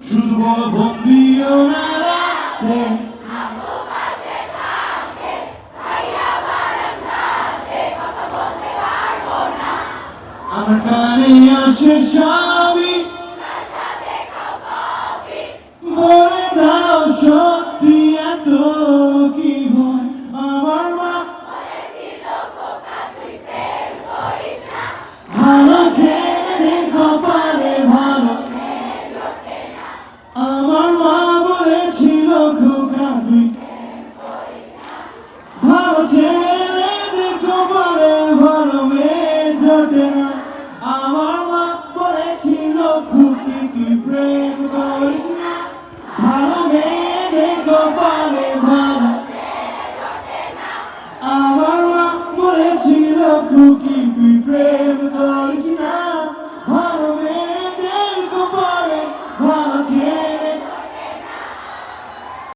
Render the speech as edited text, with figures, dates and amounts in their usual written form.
শুধু বলো ফোন দিও না রাতে আমার কানে আসে সবই বলে দাও সত্যি এত কি হয় আমার মা ভালো ছেড়ে দেখো পারে ভালো আমার মা বলেছিল খুব